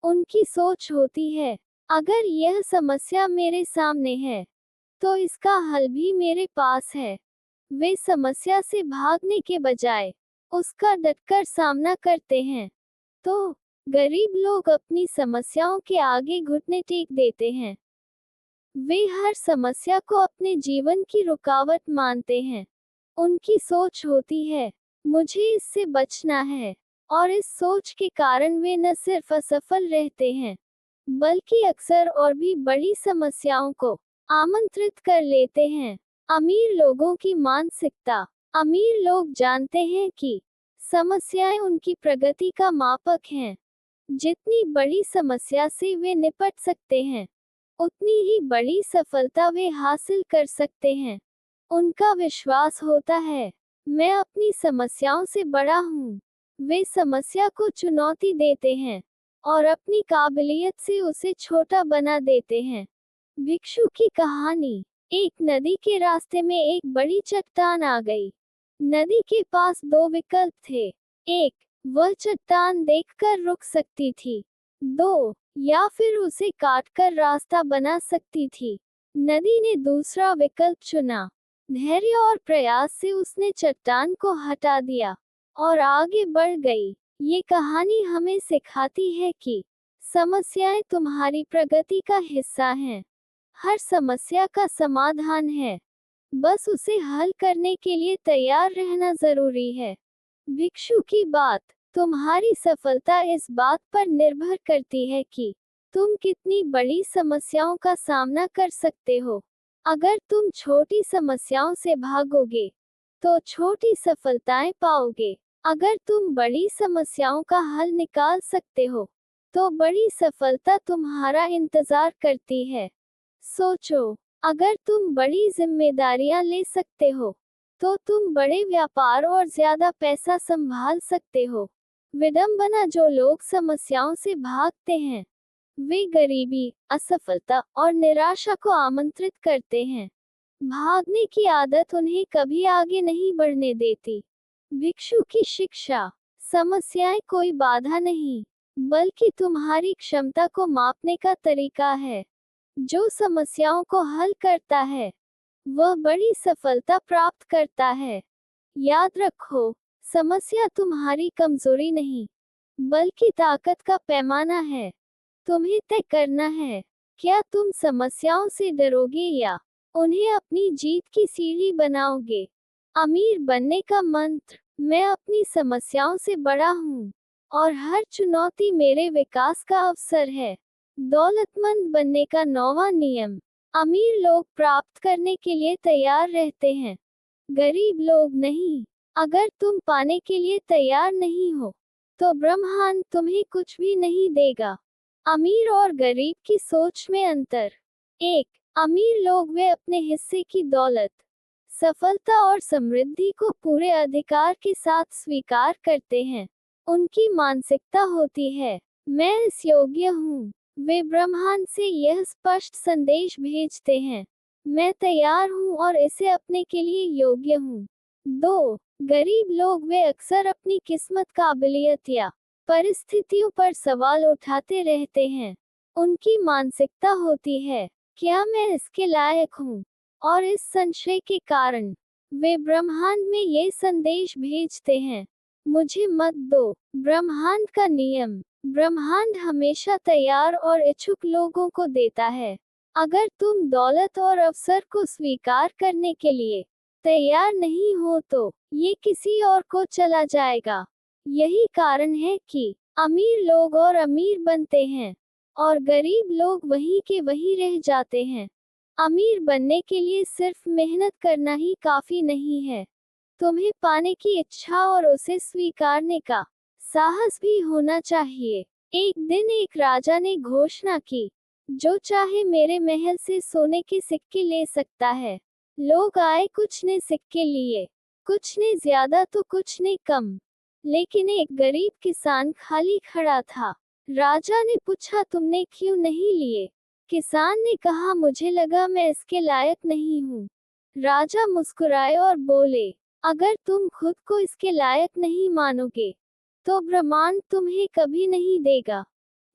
उनकी सोच होती है, अगर यह समस्या मेरे सामने है, तो इसका हल भी मेरे पास है। वे समस्या से भागने के बजाय उसका डटकर सामना करते हैं। तो गरीब लोग अपनी समस्याओं के आगे घुटने टेक देते हैं। वे हर समस्या को अपने जीवन की रुकावट मानते हैं। उनकी सोच होती है, मुझे इससे बचना है, और इस सोच के कारण वे न सिर्फ असफल रहते हैं, बल्कि अक्सर और भी बड़ी समस्याओं को आमंत्रित कर लेते हैं। अमीर लोगों की मानसिकता। अमीर लोग जानते हैं कि समस्याएं उनकी प्रगति का मापक हैं। जितनी बड़ी समस्या से वे निपट सकते हैं, उतनी ही बड़ी सफलता वे हासिल कर सकते हैं। उनका विश्वास होता है, मैं अपनी समस्याओं से बड़ा हूँ। वे समस्या को चुनौती देते हैं और अपनी काबिलियत से उसे छोटा बना देते हैं। भिक्षु की कहानी। एक नदी के रास्ते में एक बड़ी चट्टान आ गई। नदी के पास 2 विकल्प थे। 1. वह चट्टान देखकर रुक सकती थी। 2. या फिर उसे काटकर रास्ता बना सकती थी। नदी ने दूसरा विकल्प चुना। धैर्य और प्रयास से उसने चट्टान को हटा दिया और आगे बढ़ गई। ये कहानी हमें सिखाती है कि समस्याएं तुम्हारी प्रगति का हिस्सा हैं। हर समस्या का समाधान है, बस उसे हल करने के लिए तैयार रहना जरूरी है। भिक्षु की बात। तुम्हारी सफलता इस बात पर निर्भर करती है कि तुम कितनी बड़ी समस्याओं का सामना कर सकते हो। अगर तुम छोटी समस्याओं से भागोगे, तो छोटी सफलताएं पाओगे। अगर तुम बड़ी समस्याओं का हल निकाल सकते हो, तो बड़ी सफलता तुम्हारा इंतजार करती है। सोचो, अगर तुम बड़ी जिम्मेदारियां ले सकते हो, तो तुम बड़े व्यापार और ज्यादा पैसा संभाल सकते हो। विडंबना। जो लोग समस्याओं से भागते हैं, वे गरीबी, असफलता और निराशा को आमंत्रित करते हैं। भागने की आदत उन्हें कभी आगे नहीं बढ़ने देती। भिक्षु की शिक्षा। समस्याएं कोई बाधा नहीं, बल्कि तुम्हारी क्षमता को मापने का तरीका है। जो समस्याओं को हल करता है, वह बड़ी सफलता प्राप्त करता है। याद रखो, समस्या तुम्हारी कमजोरी नहीं, बल्कि ताकत का पैमाना है। तुम्हें तय करना है, क्या तुम समस्याओं से डरोगे या उन्हें अपनी जीत की सीढ़ी बनाओगे। अमीर बनने का मंत्र, मैं अपनी समस्याओं से बड़ा हूँ और हर चुनौती मेरे विकास का अवसर है। दौलतमंद बनने का 9वां नियम, अमीर लोग प्राप्त करने के लिए तैयार रहते हैं, गरीब लोग नहीं। अगर तुम पाने के लिए तैयार नहीं हो, तो ब्रह्मांड तुम्हें कुछ भी नहीं देगा। अमीर और गरीब की सोच में अंतर। 1. अमीर लोग वे अपने हिस्से की दौलत, सफलता और समृद्धि को पूरे अधिकार के साथ स्वीकार करते हैं। उनकी मानसिकता होती है, मैं इस योग्य हूँ। वे ब्रह्मांड से यह स्पष्ट संदेश भेजते हैं, मैं तैयार हूँ और इसे अपने के लिए योग्य हूँ। 2. गरीब लोग वे अक्सर अपनी किस्मत, काबिलियत या परिस्थितियों पर सवाल उठाते रहते हैं। उनकी मानसिकता होती है, क्या मैं इसके लायक हूँ, और इस संशय के कारण वे ब्रह्मांड में ये संदेश भेजते हैं, मुझे मत दो। ब्रह्मांड का नियम, ब्रह्मांड हमेशा तैयार और इच्छुक लोगों को देता है। अगर तुम दौलत और अवसर को स्वीकार करने के लिए तैयार नहीं हो, तो ये किसी और को चला जाएगा। यही कारण है कि अमीर लोग और अमीर बनते हैं और गरीब लोग वहीं के वहीं रह जाते हैं। अमीर बनने के लिए सिर्फ मेहनत करना ही काफी नहीं है, तुम्हें पाने की इच्छा और उसे स्वीकारने का साहस भी होना चाहिए। एक दिन एक राजा ने घोषणा की, जो चाहे मेरे महल से सोने के सिक्के ले सकता है। लोग आए, कुछ ने सिक्के लिए, कुछ ने ज्यादा तो कुछ ने कम, लेकिन एक गरीब किसान खाली खड़ा था। राजा ने पूछा, तुमने क्यों नहीं लिए? किसान ने कहा, मुझे लगा मैं इसके लायक नहीं हूँ। राजा मुस्कुराए और बोले, अगर तुम खुद को इसके लायक नहीं मानोगे, तो ब्रह्मांड तुम्हें कभी नहीं देगा।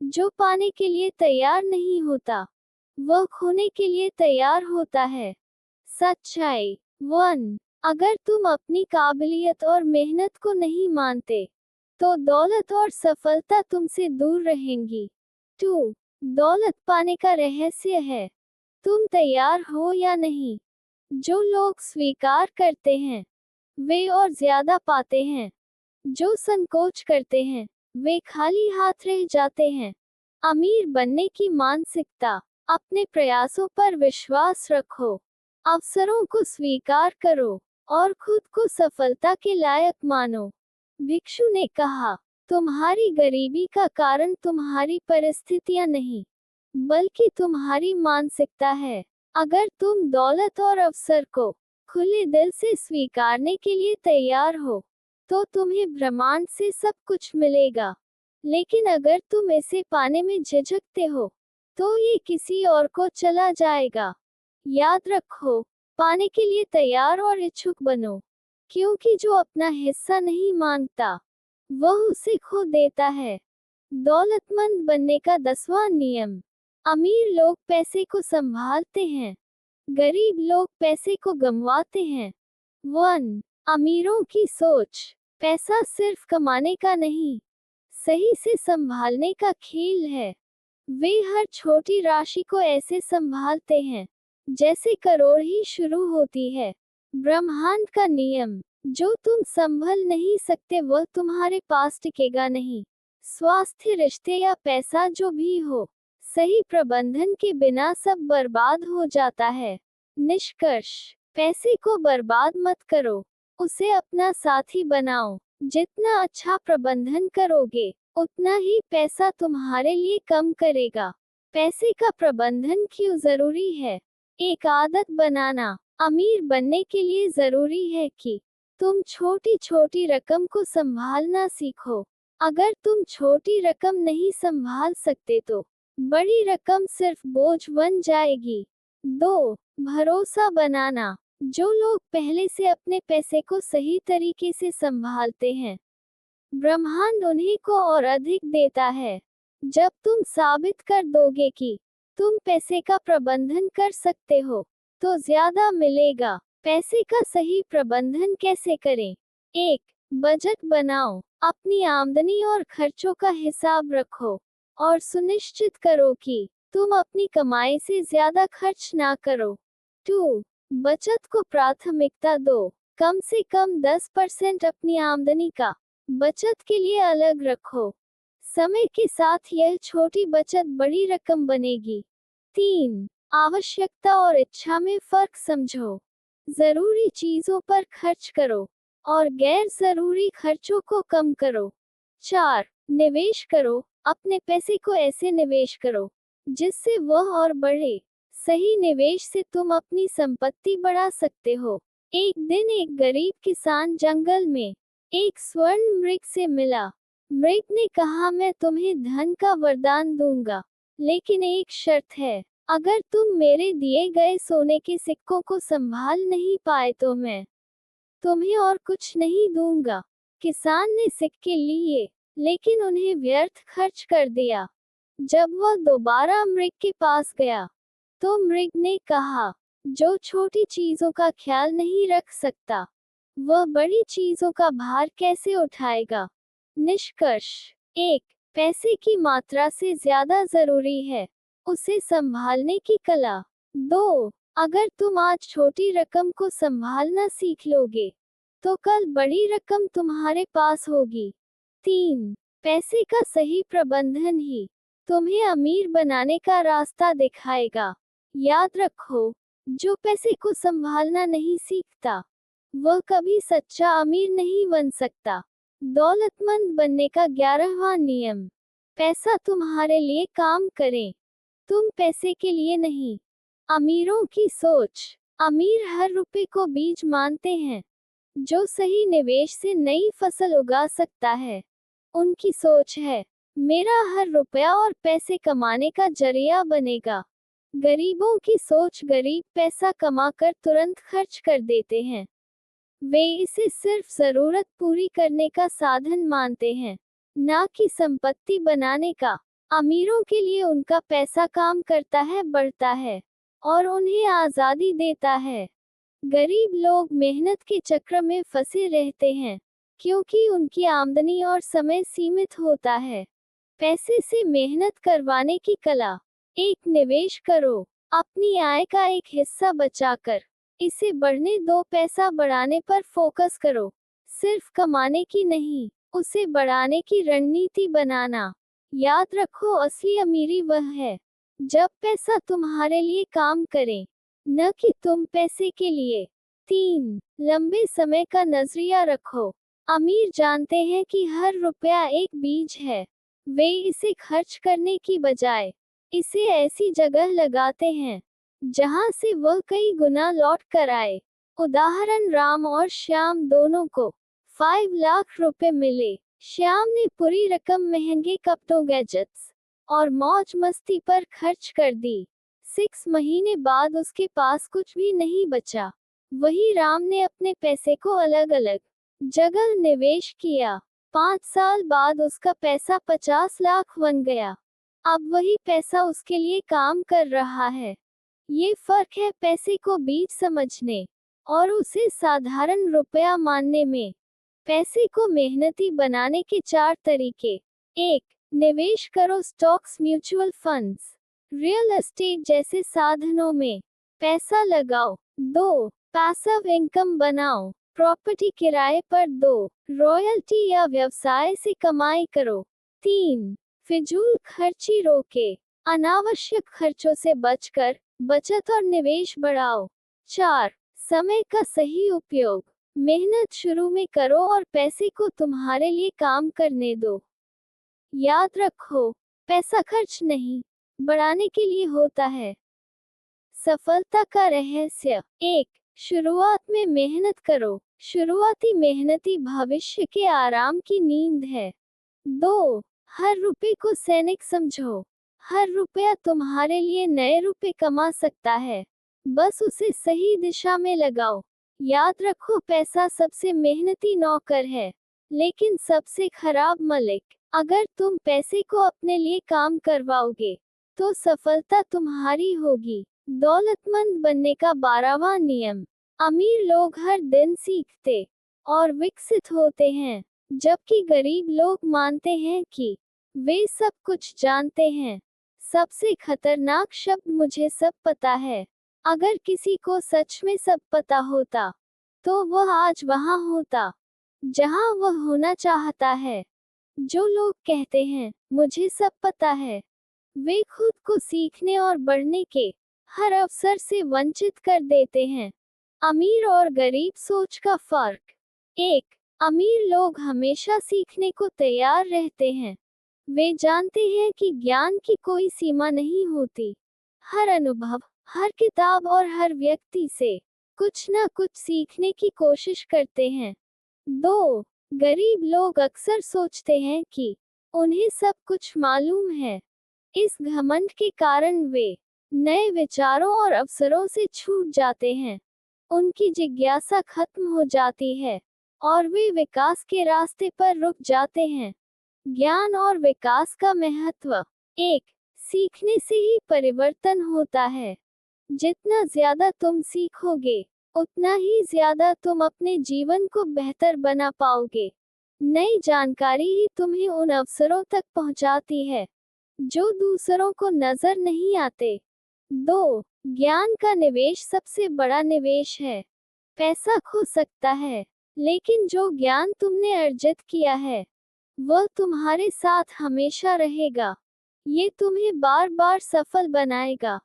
जो पाने के लिए तैयार नहीं होता, वह खोने के लिए तैयार होता है। सच्चाई 1. अगर तुम अपनी काबिलियत और मेहनत को नहीं मानते, तो दौलत और सफलता तुमसे दूर रहेंगी। 2. दौलत पाने का रहस्य है, तुम तैयार हो या नहीं। जो लोग स्वीकार करते हैं, वे और ज्यादा पाते हैं। जो संकोच करते हैं, वे खाली हाथ रह जाते हैं। अमीर बनने की मानसिकता, अपने प्रयासों पर विश्वास रखो, अवसरों को स्वीकार करो और खुद को सफलता के लायक मानो। भिक्षु ने कहा, तुम्हारी गरीबी का कारण तुम्हारी परिस्थितियां नहीं, बल्कि तुम्हारी मानसिकता है। अगर तुम दौलत और अवसर को खुले दिल से स्वीकारने के लिए तैयार हो, तो तुम्हें ब्रह्मांड से सब कुछ मिलेगा। लेकिन अगर तुम इसे पाने में झिझकते हो, तो ये किसी और को चला जाएगा। याद रखो, पाने के लिए तैयार और इच्छुक बनो, क्योंकि जो अपना हिस्सा नहीं मांगता, वह उसे खो देता है। दौलतमंद बनने का 10वां नियम, अमीर लोग पैसे को संभालते हैं, गरीब लोग पैसे को गंवाते हैं। 1. अमीरों की सोच, पैसा सिर्फ कमाने का नहीं, सही से संभालने का खेल है। वे हर छोटी राशि को ऐसे संभालते हैं जैसे करोड़ ही शुरू होती है। ब्रह्मांड का नियम, जो तुम संभल नहीं सकते वह तुम्हारे पास टिकेगा नहीं। स्वास्थ्य, रिश्ते या पैसा जो भी हो, सही प्रबंधन के बिना सब बर्बाद हो जाता है। निष्कर्ष, पैसे को बर्बाद मत करो, उसे अपना साथी बनाओ। जितना अच्छा प्रबंधन करोगे, उतना ही पैसा तुम्हारे लिए कम करेगा। पैसे का प्रबंधन क्यों जरूरी है? एक आदत बनाना, अमीर बनने के लिए जरूरी है कि तुम छोटी छोटी रकम को संभालना सीखो। अगर तुम छोटी रकम नहीं संभाल सकते, तो बड़ी रकम सिर्फ बोझ बन जाएगी। 2. भरोसा बनाना, जो लोग पहले से अपने पैसे को सही तरीके से संभालते हैं, ब्रह्मांड उन्हीं को और अधिक देता है। जब तुम साबित कर दोगे कि तुम पैसे का प्रबंधन कर सकते हो, तो ज्यादा मिलेगा। पैसे का सही प्रबंधन कैसे करें? 1. बजट बनाओ, अपनी आमदनी और खर्चों का हिसाब रखो और सुनिश्चित करो कि तुम अपनी कमाई से ज्यादा खर्च ना करो। 2. बचत को प्राथमिकता दो, कम से कम 10% अपनी आमदनी का बचत के लिए अलग रखो। समय के साथ यह छोटी बचत बड़ी रकम बनेगी। 3. आवश्यकता और इच्छा में फर्क समझो, जरूरी चीजों पर खर्च करो और गैर जरूरी खर्चों को कम करो। 4. निवेश करो, अपने पैसे को ऐसे निवेश करो जिससे वह और बढ़े। सही निवेश से तुम अपनी संपत्ति बढ़ा सकते हो। एक दिन एक गरीब किसान जंगल में एक स्वर्ण मृग से मिला। मृग ने कहा, मैं तुम्हें धन का वरदान दूंगा, लेकिन एक शर्त है, अगर तुम मेरे दिए गए सोने के सिक्कों को संभाल नहीं पाए तो मैं तुम्हें और कुछ नहीं दूंगा। किसान ने सिक्के लिए, लेकिन उन्हें व्यर्थ खर्च कर दिया। जब वह दोबारा मृग के पास गया, तो मृग ने कहा, जो छोटी चीजों का ख्याल नहीं रख सकता, वह बड़ी चीजों का भार कैसे उठाएगा। निष्कर्ष 1. पैसे की मात्रा से ज्यादा जरूरी है उसे संभालने की कला। 2. अगर तुम आज छोटी रकम को संभालना सीख लोगे, तो कल बड़ी रकम तुम्हारे पास होगी। 3. पैसे का सही प्रबंधन ही तुम्हें अमीर बनाने का रास्ता दिखाएगा। याद रखो, जो पैसे को संभालना नहीं सीखता, वह कभी सच्चा अमीर नहीं बन सकता। दौलतमंद बनने का 11वां नियम, पैसा तुम्हारे लिए काम करे, तुम पैसे के लिए नहीं। अमीरों की सोच, अमीर हर रुपए को बीज मानते हैं जो सही निवेश से नई फसल उगा सकता है। उनकी सोच है, मेरा हर रुपया और पैसे कमाने का जरिया बनेगा। गरीबों की सोच, गरीब पैसा कमाकर तुरंत खर्च कर देते हैं। वे इसे सिर्फ जरूरत पूरी करने का साधन मानते हैं, ना कि संपत्ति बनाने का। अमीरों के लिए उनका पैसा काम करता है, बढ़ता है और उन्हें आजादी देता है। गरीब लोग मेहनत के चक्र में फंसे रहते हैं, क्योंकि उनकी आमदनी और समय सीमित होता है। पैसे से मेहनत करवाने की कला। 1. निवेश करो, अपनी आय का एक हिस्सा बचाकर इसे बढ़ने दो। पैसा बढ़ाने पर फोकस करो, सिर्फ कमाने की नहीं, उसे बढ़ाने की रणनीति बनाना। याद रखो, असली अमीरी वह है जब पैसा तुम्हारे लिए काम करे, न कि तुम पैसे के लिए। 3. लंबे समय का नजरिया रखो, अमीर जानते हैं कि हर रुपया एक बीज है। वे इसे खर्च करने की बजाय इसे ऐसी जगह लगाते हैं जहां से वह कई गुना लौट कर आए। उदाहरण, राम और श्याम दोनों को 5 लाख रुपए मिले। श्याम ने पूरी रकम महंगे कपड़ों, गैजेट्स और मौज मस्ती पर खर्च कर दी। 6 महीने बाद उसके पास कुछ भी नहीं बचा। वही राम ने अपने पैसे को अलग अलग जगह निवेश किया। 5 साल बाद उसका पैसा 50 लाख बन गया। अब वही पैसा उसके लिए काम कर रहा है। ये फर्क है पैसे को बीज समझने और उसे साधारण रुपया मानने में। पैसे को मेहनती बनाने के 4 तरीके। 1. निवेश करो, stocks, mutual funds, real estate जैसे साधनों में पैसा लगाओ। 2. पैसिव इनकम बनाओ, प्रॉपर्टी किराए पर दो, रॉयल्टी या व्यवसाय से कमाई करो। 3. फिजूल खर्ची रोके, अनावश्यक खर्चों से बचकर बचत और निवेश बढ़ाओ। 4. समय का सही उपयोग, मेहनत शुरू में करो और पैसे को तुम्हारे लिए काम करने दो। याद रखो, पैसा खर्च नहीं, बढ़ाने के लिए होता है। सफलता का रहस्य। 1. शुरुआत में मेहनत करो, शुरुआती मेहनती भविष्य के आराम की नींद है। 2. हर रुपए को सैनिक समझो, हर रुपया तुम्हारे लिए नए रुपए कमा सकता है, बस उसे सही दिशा में लगाओ। याद रखो, पैसा सबसे मेहनती नौकर है, लेकिन सबसे खराब मालिक। अगर तुम पैसे को अपने लिए काम करवाओगे, तो सफलता तुम्हारी होगी। दौलतमंद बनने का 12वां नियम। अमीर लोग हर दिन सीखते और विकसित होते हैं, जबकि गरीब लोग मानते हैं कि वे सब कुछ जानते हैं। सबसे खतरनाक शब्द मुझे सब पता है। अगर किसी को सच में सब पता होता, तो वह आज वहां होता जहां वह होना चाहता है। जो लोग कहते हैं मुझे सब पता है, वे खुद को सीखने और बढ़ने के हर अवसर से वंचित कर देते हैं। अमीर और गरीब सोच का फर्क। 1. अमीर लोग हमेशा सीखने को तैयार रहते हैं। वे जानते हैं कि ज्ञान की कोई सीमा नहीं होती। हर अनुभव, हर किताब और हर व्यक्ति से कुछ न कुछ सीखने की कोशिश करते हैं। 2. गरीब लोग अक्सर सोचते हैं कि उन्हें सब कुछ मालूम है। इस घमंड के कारण वे नए विचारों और अवसरों से छूट जाते हैं। उनकी जिज्ञासा खत्म हो जाती है और वे विकास के रास्ते पर रुक जाते हैं। ज्ञान और विकास का महत्व। 1. सीखने से ही परिवर्तन होता है। जितना ज्यादा तुम सीखोगे, उतना ही ज्यादा तुम अपने जीवन को बेहतर बना पाओगे। नई जानकारी ही तुम्हें उन अवसरों तक पहुंचाती है जो दूसरों को नजर नहीं आते। 2. ज्ञान का निवेश सबसे बड़ा निवेश है। पैसा खो सकता है, लेकिन जो ज्ञान तुमने अर्जित किया है, वह तुम्हारे साथ हमेशा रहेगा। ये तुम्हें बार बार सफल बनाएगा।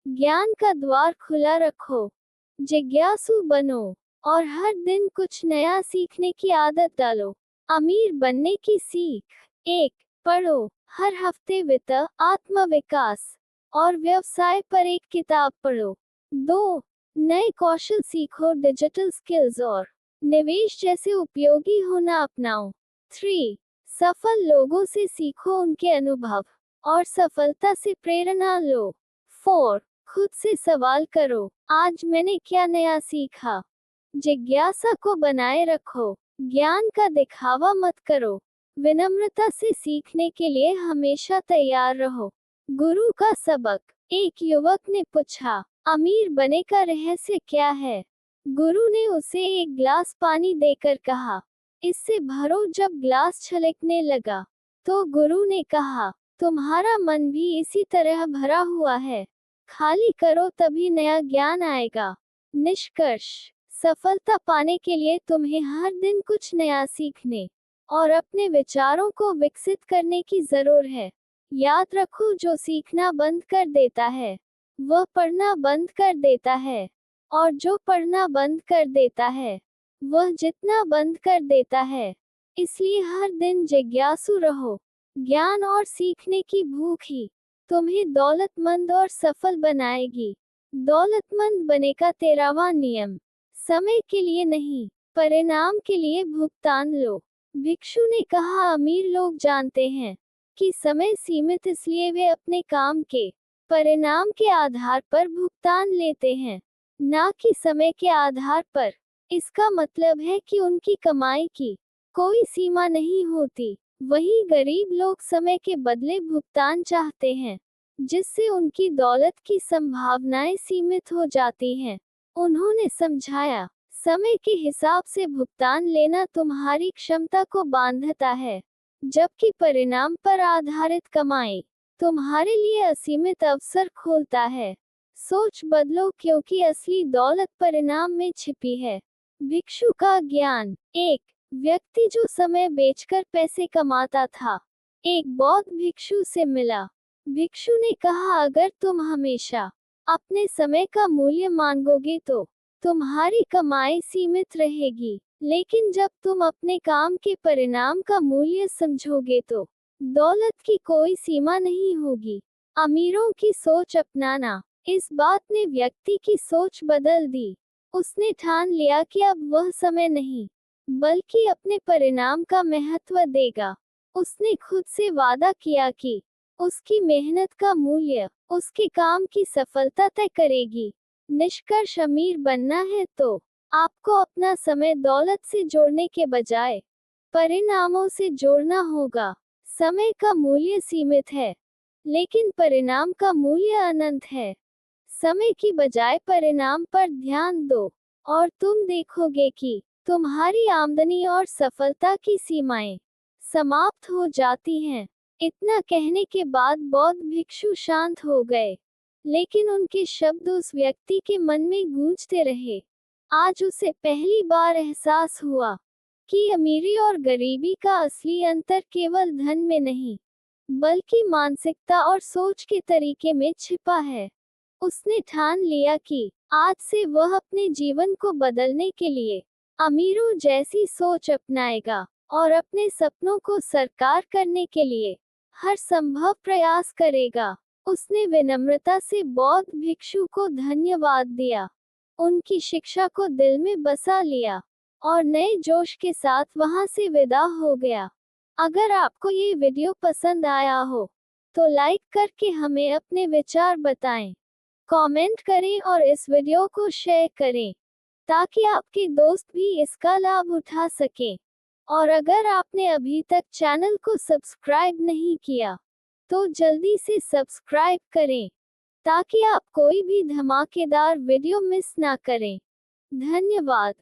ज्ञान का द्वार खुला रखो, जिज्ञासु बनो और हर दिन कुछ नया सीखने की आदत डालो। अमीर बनने की सीख। 1. पढ़ो। हर हफ्ते वित्त, आत्मविकास और व्यवसाय पर एक किताब पढ़ो। 2. नए कौशल सीखो, डिजिटल स्किल्स और निवेश जैसे उपयोगी होना अपनाओ। 3. सफल लोगों से सीखो, उनके अनुभव और सफलता से प्रेरणा लो। 4. खुद से सवाल करो, आज मैंने क्या नया सीखा। जिज्ञासा को बनाए रखो, ज्ञान का दिखावा मत करो। विनम्रता से सीखने के लिए हमेशा तैयार रहो। गुरु का सबक। एक युवक ने पूछा, अमीर बनने का रहस्य क्या है? गुरु ने उसे एक गिलास पानी देकर कहा, इससे भरो। जब गिलास छलकने लगा, तो गुरु ने कहा, तुम्हारा मन भी इसी तरह भरा हुआ है। खाली करो, तभी नया ज्ञान आएगा। निष्कर्ष। सफलता पाने के लिए तुम्हें हर दिन कुछ नया सीखने और अपने विचारों को विकसित करने की जरूरत है। याद रखो, जो सीखना बंद कर देता है, वह पढ़ना बंद कर देता है, और जो पढ़ना बंद कर देता है, वह जितना बंद कर देता है। इसलिए हर दिन जिज्ञासु रहो। ज्ञान और सीखने की भूख ही तुम्हें दौलतमंद और सफल बनाएगी। दौलतमंद बने का 13वां नियम। समय के लिए नहीं, परिणाम के लिए भुगतान लो। भिक्षु ने कहा, अमीर लोग जानते हैं कि समय सीमित, इसलिए वे अपने काम के परिणाम के आधार पर भुगतान लेते हैं, ना कि समय के आधार पर। इसका मतलब है कि उनकी कमाई की कोई सीमा नहीं होती। वहीं गरीब लोग समय के बदले भुगतान चाहते हैं, जिससे उनकी दौलत की संभावनाएं सीमित हो जाती हैं। उन्होंने समझाया, समय के हिसाब से भुगतान लेना तुम्हारी क्षमता को बांधता है, जबकि परिणाम पर आधारित कमाई तुम्हारे लिए असीमित अवसर खोलता है। सोच बदलो, क्योंकि असली दौलत परिणाम में छिपी है। भिक्षु का ज्ञान। एक व्यक्ति जो समय बेचकर पैसे कमाता था, एक बौद्ध भिक्षु से मिला। भिक्षु ने कहा, अगर तुम हमेशा अपने समय का मूल्य मांगोगे तो तुम्हारी कमाई सीमित रहेगी, लेकिन जब तुम अपने काम के परिणाम का मूल्य समझोगे तो दौलत की कोई सीमा नहीं होगी। अमीरों की सोच अपनाना। इस बात ने व्यक्ति की सोच बदल दी। उसने ठान लिया कि अब वह समय नहीं, बल्कि अपने परिणाम का महत्व देगा। उसने खुद से वादा किया कि उसकी मेहनत का मूल्य उसके काम की सफलता तय करेगी। निष्कर्ष, अमीर बनना है तो आपको अपना समय दौलत से जोड़ने के बजाय परिणामों से जोड़ना होगा। समय का मूल्य सीमित है, लेकिन परिणाम का मूल्य अनंत है। समय की बजाय परिणाम पर ध्यान दो, और तुम देखोगे कि तुम्हारी आमदनी और सफलता की सीमाएं समाप्त हो जाती हैं। इतना कहने के बाद बौद्ध भिक्षु शांत हो गए, लेकिन उनके शब्द उस व्यक्ति के मन में गूंजते रहे। आज उसे पहली बार एहसास हुआ कि अमीरी और गरीबी का असली अंतर केवल धन में नहीं, बल्कि मानसिकता और सोच के तरीके में छिपा है। उसने ठान लिया कि आज से वह अपने जीवन को बदलने के लिए अमीरों जैसी सोच अपनाएगा और अपने सपनों को साकार करने के लिए हर संभव प्रयास करेगा। उसने विनम्रता से बौद्ध भिक्षु को धन्यवाद दिया, उनकी शिक्षा को दिल में बसा लिया और नए जोश के साथ वहां से विदा हो गया। अगर आपको ये वीडियो पसंद आया हो तो लाइक करके हमें अपने विचार बताएं, कमेंट करें और इस वीडियो को शेयर करें ताकि आपके दोस्त भी इसका लाभ उठा सकें। और अगर आपने अभी तक चैनल को सब्सक्राइब नहीं किया तो जल्दी से सब्सक्राइब करें ताकि आप कोई भी धमाकेदार वीडियो मिस ना करें। धन्यवाद।